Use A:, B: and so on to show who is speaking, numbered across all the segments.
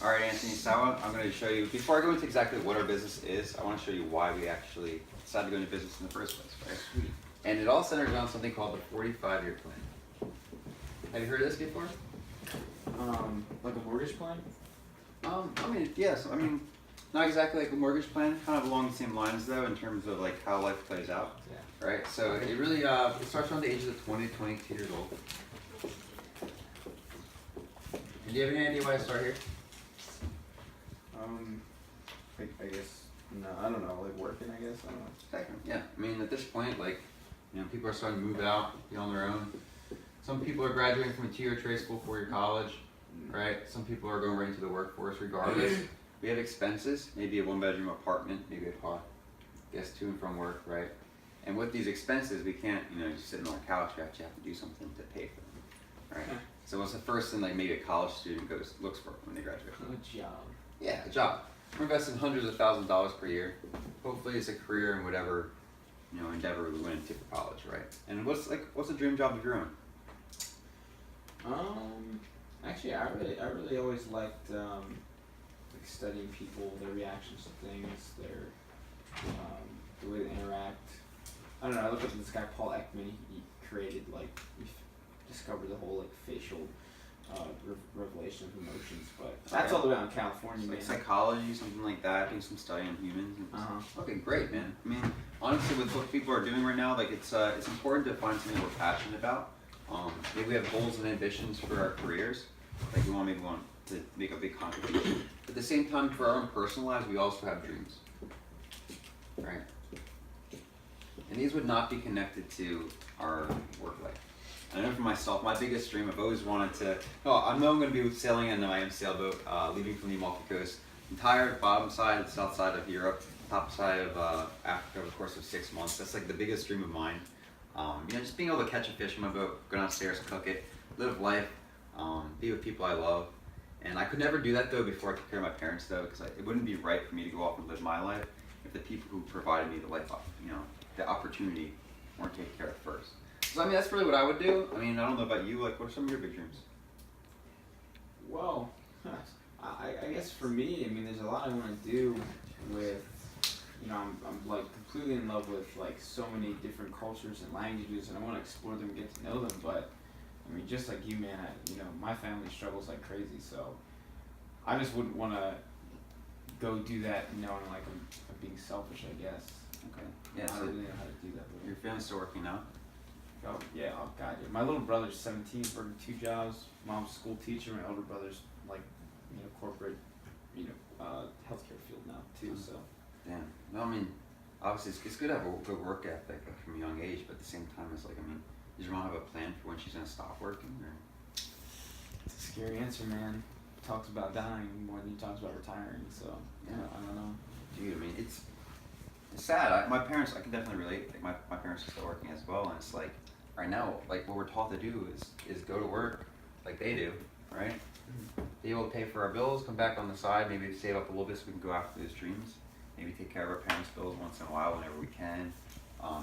A: All right, Anthony, so I'm going to show you, before I go into exactly what our business is, I want to show you why we actually decided to go into business in the first place, right?
B: Sweet.
A: And it all centers around something called the 45-year plan. Have you heard of this before?
B: Like a mortgage plan?
A: I mean, yes. I mean, not exactly like a mortgage plan, kind of along the same lines though, in terms of like how life plays out.
B: Yeah.
A: Right? So it really, it starts around the ages of 20 to 22 years old. And do you have any idea why I start here?
B: I guess, no, I don't know, like working, I guess, I don't know.
A: Second. Yeah. I mean, at this point, like, you know, people are starting to move out, be on their own. Some people are graduating from a 2-year trade school, 4-year college, right? Some people are going right into the workforce regardless. We have expenses, maybe a 1-bedroom apartment, maybe a car, guess to and from work, right? And with these expenses, we can't, you know, just sit on our couch. We actually have to do something to pay for them, right? So what's the first thing like maybe a college student looks for when they graduate?
B: A job.
A: Yeah, a job. We're investing hundreds of thousands of dollars per year. Hopefully, it's a career in whatever, you know, endeavor we went into for college, right? And what's a dream job of your own?
B: Actually, I really always liked like studying people, their reactions to things, their the way they interact. I don't know. I look up to this guy Paul Ekman. He created he discovered the whole like facial revelation of emotions, but that's all the way out in California, man.
A: Like psychology, something like that. Doing some study on humans. Okay, great, man. I mean, honestly, with what people are doing right now, like it's important to find something we're passionate about. Maybe we have goals and ambitions for our careers. Like we want to make a big contribution. At the same time, for our own personal lives, we also have dreams, right? And these would not be connected to our work life. I know for myself, my biggest dream, I've always wanted to. I know I'm going to be sailing in the Miami sailboat, leaving from the Amalfi Coast, entire bottom side, south side of Europe, top side of Africa over the course of 6 months. That's like the biggest dream of mine. You know, just being able to catch a fish in my boat, go downstairs, cook it, live life, be with people I love. And I could never do that though before I took care of my parents though, because it wouldn't be right for me to go off and live my life if the people who provided me the life, you know, the opportunity weren't taken care of first. So I mean, that's really what I would do. I mean, I don't know about you. Like, what are some of your big dreams?
B: Well, I guess for me, I mean, there's a lot I want to do with, you know, I'm like completely in love with like so many different cultures and languages, and I want to explore them and get to know them. But I mean, just like you, man, you know, my family struggles like crazy, so I just wouldn't want to go do that knowing like I'm being selfish, I guess.
A: Okay. Yeah.
B: I
A: So
B: don't really know how to do that. But
A: your family's still working now?
B: oh yeah, oh god, yeah. My little brother's 17, working 2 jobs. Mom's a school teacher. My older brother's like, you know, corporate, you know, healthcare field now too. So.
A: Damn. No, I mean, obviously it's good to have a good work ethic like, from a young age, but at the same time, it's like, I mean, does your mom have a plan for when she's gonna stop working? Or?
B: It's a scary answer, man. Talks about dying more than he talks about retiring. So
A: Yeah.
B: I don't know.
A: Dude, I mean, it's sad. My parents, I can definitely relate. Like my parents are still working as well, and it's like right now, like what we're taught to do is go to work like they do, right? Be able to pay for our bills, come back on the side, maybe save up a little bit so we can go after those dreams. Maybe take care of our parents' bills once in a while whenever we can.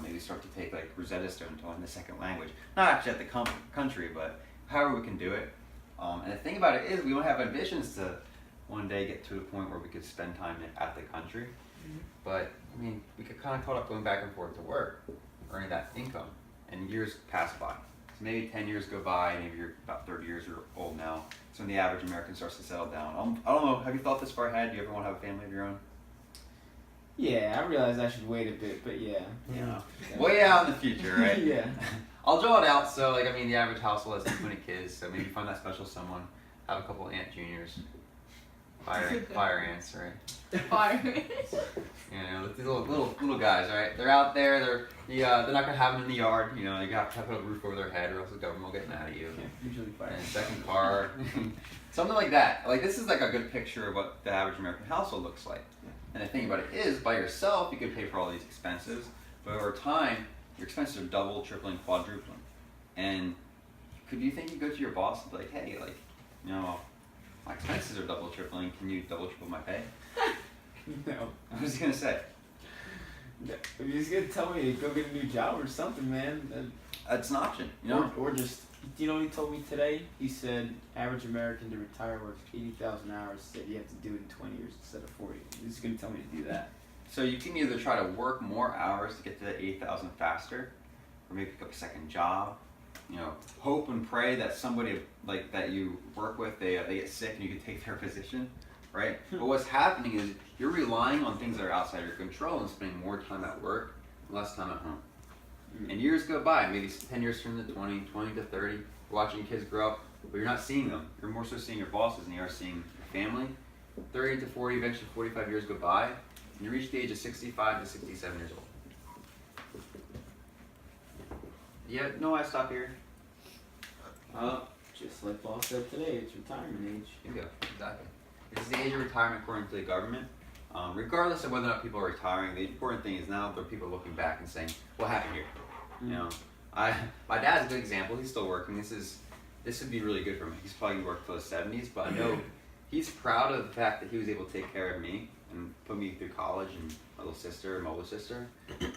A: Maybe start to take like Rosetta Stone to learn the second language. Not actually at the country, but however we can do it. And the thing about it is we don't have ambitions to one day get to a point where we could spend time at the country. But I mean, we get kind of caught up going back and forth to work, earning that income, and years pass by. So maybe 10 years go by, maybe you're about 30 years old now. So when the average American starts to settle down. I don't know, have you thought this far ahead? Do you ever want to have a family of your own?
B: Yeah, I realize I should wait a bit, but yeah.
A: Yeah. Way out in the future, right?
B: Yeah.
A: I'll draw it out. So, like, I mean, the average household has 20 kids. So maybe find that special someone. Have a couple Aunt Juniors. Fire ants, right?
C: Fire.
A: You know, these little guys, right? They're out there. They're not gonna have them in the yard. You know, you have to put a roof over their head, or else the government will get mad at you.
B: Yeah, usually fire.
A: And second car, something like that. Like this is like a good picture of what the average American household looks like. And the thing about it is, by yourself, you can pay for all these expenses, but over time, your expenses are double, tripling, quadrupling. And could you think you go to your boss and be like, hey, like, you know, my expenses are double, tripling. Can you double, triple my pay?
B: No.
A: I was gonna say.
B: If you're just gonna tell me to go get a new job or something, man, then
A: It's an option, you know.
B: Or just, you know what he told me today? He said average American to retire works 80,000 hours. Said you have to do it in 20 years instead of 40. He's gonna tell me to do that.
A: So you can either try to work more hours to get to that 80,000 faster, or maybe pick up a second job. You know, hope and pray that somebody like that you work with they get sick and you can take their position, right? But what's happening is you're relying on things that are outside your control and spending more time at work, less time at home. And years go by, maybe 10 years turn to 20, 20 to 30, you're watching kids grow up, but you're not seeing them. You're more so seeing your bosses than you are seeing your family. 30 to 40, eventually 45 years go by, and you reach the age of 65 to 67 years old. Yeah, no, I stop here.
B: Just like Paul said today, it's retirement age.
A: Bingo, exactly. This is the age of retirement according to the government. Regardless of whether or not people are retiring, the important thing is now there are people looking back and saying, what happened here? You know, my dad's a good example. He's still working. This would be really good for him. He's probably going to work till his 70s, but I know he's proud of the fact that he was able to take care of me and put me through college and my little sister and my older sister.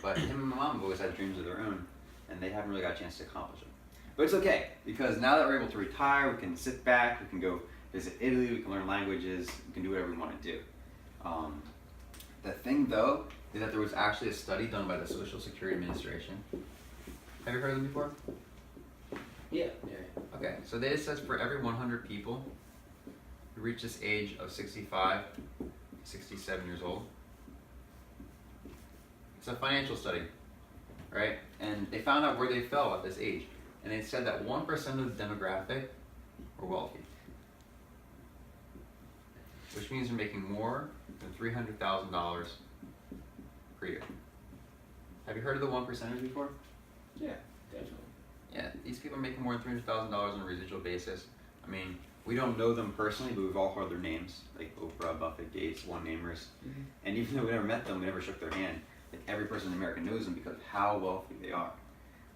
A: But him and my mom have always had dreams of their own, and they haven't really got a chance to accomplish them. But it's okay, because now that we're able to retire, we can sit back, we can go visit Italy, we can learn languages, we can do whatever we want to do. The thing though, is that there was actually a study done by the Social Security Administration. Have you heard of them before?
B: Yeah.
A: Okay, so it says for every 100 people who reach this age of 65, 67 years old, it's a financial study, right? And they found out where they fell at this age. And they said that 1% of the demographic were wealthy, which means they're making more than $300,000 per year. Have you heard of the 1%ers before?
B: Yeah, definitely.
A: Yeah, these people are making more than $300,000 on a residual basis. I mean, we don't know them personally, but we've all heard their names, like Oprah, Buffett, Gates, one-namers. Mm-hmm. And even though we never met them, we never shook their hand, like every person in America knows them because of how wealthy they are.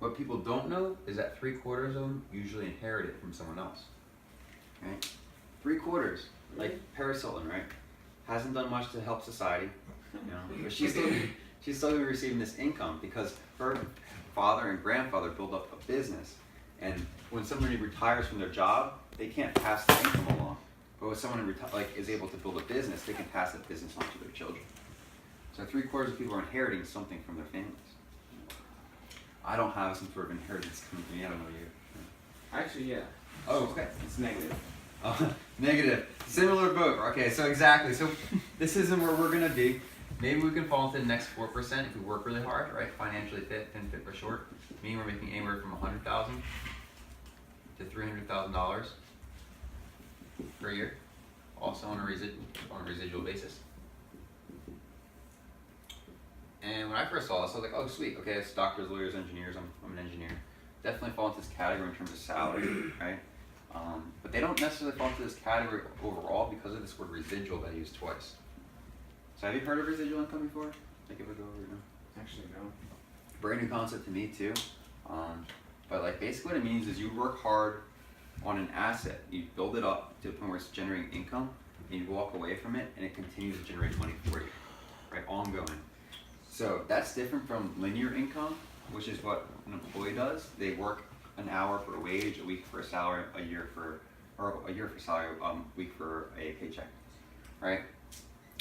A: What people don't know is that 3/4 of them usually inherit it from someone else, right? 3/4, like Paris Hilton, right? Hasn't done much to help society, you know, but she's still gonna be receiving this income because her father and grandfather built up a business, and when somebody retires from their job, they can't pass the income along. But when someone is able to build a business, they can pass that business on to their children. So 3/4 of people are inheriting something from their families. I don't have some sort of inheritance coming to me. I don't know you.
B: Actually, yeah.
A: Oh, okay.
B: It's negative.
A: Negative. Similar boat. Okay, so exactly. So this isn't where we're gonna be. Maybe we can fall into the next 4% if we work really hard, right? Financially fit for short. Meaning we're making anywhere from $100,000 to $300,000 per year, also on a residual basis. And when I first saw this, I was like, oh sweet, okay, it's doctors, lawyers, engineers, I'm an engineer. Definitely fall into this category in terms of salary, right? But they don't necessarily fall into this category overall because of this word residual that I used twice. So have you heard of residual income before? Like if we go over it now.
B: Actually, no.
A: Brand new concept to me too. But like basically what it means is you work hard on an asset, you build it up to the point where it's generating income, and you walk away from it and it continues to generate money for you, right? Ongoing. So that's different from linear income, which is what an employee does. They work an hour for a wage, a week for a salary, a year for salary, week for a paycheck, right?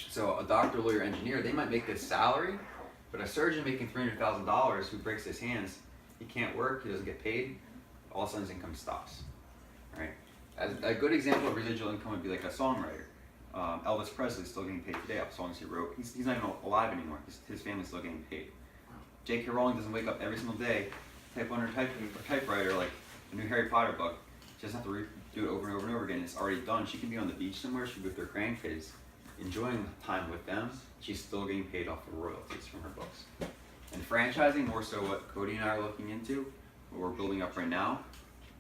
A: So a doctor, lawyer, engineer, they might make this salary, but a surgeon making $300,000 who breaks his hands, he can't work, he doesn't get paid, all of a sudden his income stops, right? As a good example of residual income would be like a songwriter. Elvis Presley is still getting paid today off songs he wrote. He's not even alive anymore. His family's still getting paid. J.K. Rowling doesn't wake up every single day, type on her typewriter like a new Harry Potter book. She doesn't have to do it over and over and over again. It's already done. She can be on the beach somewhere. She can be with her grandkids, enjoying time with them. She's still getting paid off the royalties from her books. And franchising, more so what Cody and I are looking into, what we're building up right now.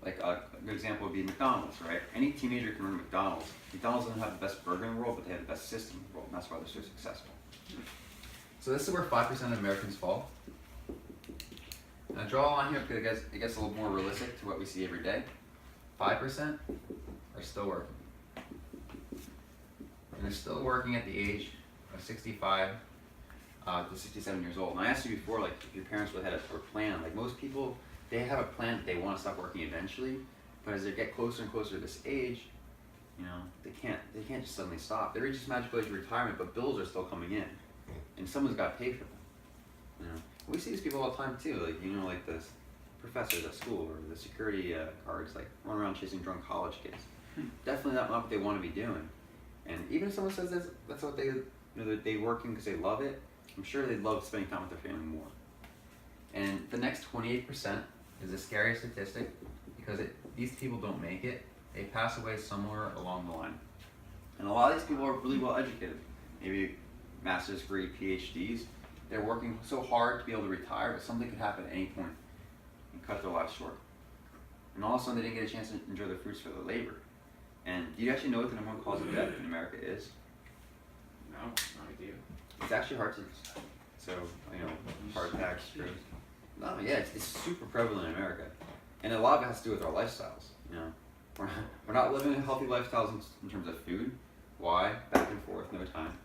A: Like a good example would be McDonald's, right? Any teenager can run McDonald's. McDonald's doesn't have the best burger in the world, but they have the best system in the world, and that's why they're so successful. So this is where 5% of Americans fall. And I draw a line here because it gets a little more realistic to what we see every day. 5% are still working. And they're still working at the age of 65 to 67 years old. And I asked you before, like, if your parents would have had a plan. Like most people, they have a plan that they want to stop working eventually, but as they get closer and closer to this age, you know, they can't just suddenly stop. They reach this magical age of retirement, but bills are still coming in, and someone's got to pay for them. You know, we see these people all the time too, like, you know, like the professors at school or the security guards, like run around chasing drunk college kids. Definitely not what they want to be doing. And even if someone says that's what they, you know, they working because they love it, I'm sure they'd love spending time with their family more. And the next 28% is a scary statistic because these people don't make it. They pass away somewhere along the line. And a lot of these people are really well educated, maybe master's degree, PhDs. They're working so hard to be able to retire, but something could happen at any point and cut their lives short. And all of a sudden, they didn't get a chance to enjoy the fruits for their labor. And do you actually know what the number one cause of death in America is?
B: No, no idea.
A: It's actually heart disease. So, you know, heart attacks, strokes. No, yeah, it's super prevalent in America. And a lot of it has to do with our lifestyles, you know. We're not living healthy lifestyles in terms of food. Why? Back and forth, no time.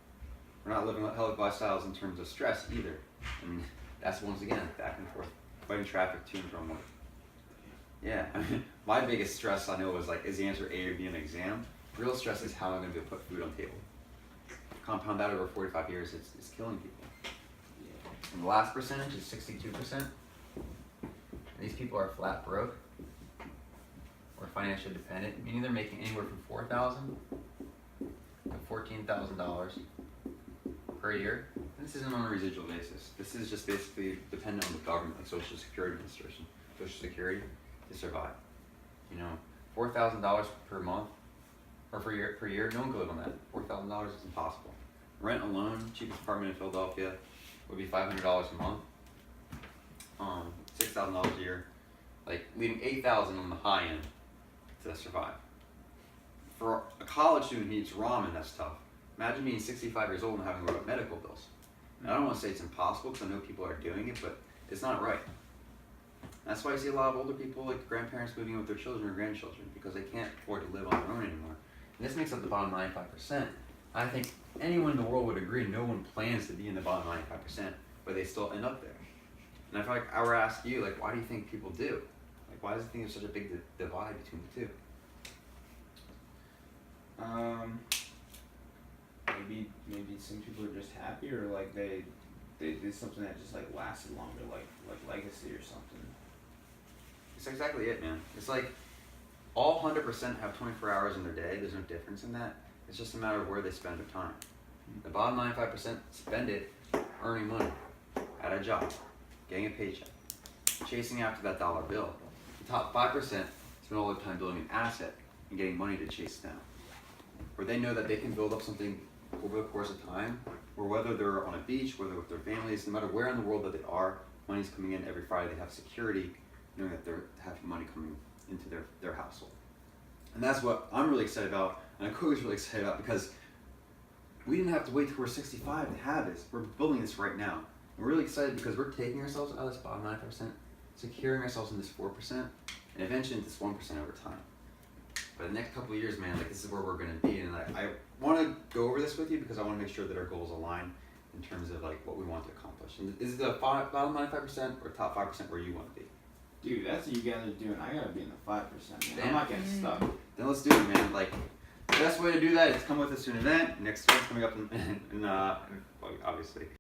A: We're not living healthy lifestyles in terms of stress either. I mean, that's once again, back and forth. Fighting traffic to and from work. Yeah, I mean, my biggest stress I know was like, is the answer A or B in an exam? Real stress is how I'm going to be able to put food on the table. Compound that over 45 years, it's killing people. And the last percentage is 62%. These people are flat broke or financially dependent, meaning they're making anywhere from $4,000 to $14,000 per year. And this isn't on a residual basis. This is just basically dependent on the government, like Social Security Administration, Social Security, to survive. You know, $4,000 per month or per year, no one could live on that. $4,000 is impossible. Rent alone, cheapest apartment in Philadelphia, would be $500 a month. $6,000 a year, like leaving $8,000 on the high end to survive. For a college student who eats ramen, that's tough. Imagine being 65 years old and having to worry about medical bills. And I don't want to say it's impossible because I know people are doing it, but it's not right. That's why I see a lot of older people, like grandparents, moving in with their children or grandchildren because they can't afford to live on their own anymore. And this makes up the bottom 95%. I think anyone in the world would agree no one plans to be in the bottom 95%, but they still end up there. And I feel like I were asked you, like, why do you think people do? Like, why does it think there's such a big divide between the two?
B: Maybe some people are just happy, or like they did something that just like lasted longer, like legacy or something.
A: It's exactly it, man. It's like all 100% have 24 hours in their day. There's no difference in that. It's just a matter of where they spend their time. The bottom 95% spend it earning money at a job, getting a paycheck, chasing after that dollar bill. The top 5% spend all their time building an asset and getting money to chase down. Where they know that they can build up something over the course of time, or whether they're on a beach, whether with their families, no matter where in the world that they are, money's coming in every Friday. They have security, knowing that they have money coming into their household. And that's what I'm really excited about, and Kogi's really excited about, because we didn't have to wait till we're 65 to have this. We're building this right now. We're really excited because we're taking ourselves out of this bottom 9%, securing ourselves in this 4%, and eventually into this 1% over time. But the next couple of years, man, like this is where we're gonna be, and I want to go over this with you because I want to make sure that our goals align in terms of like what we want to accomplish. And is the bottom 95% or top 5% where you want to be?
B: Dude, that's what you guys are doing. I gotta be in the 5%, man.
A: Damn.
B: I'm not getting stuck.
A: Then let's do it, man. Like, the best way to do that is come with us to an event. Next event's coming up in obviously.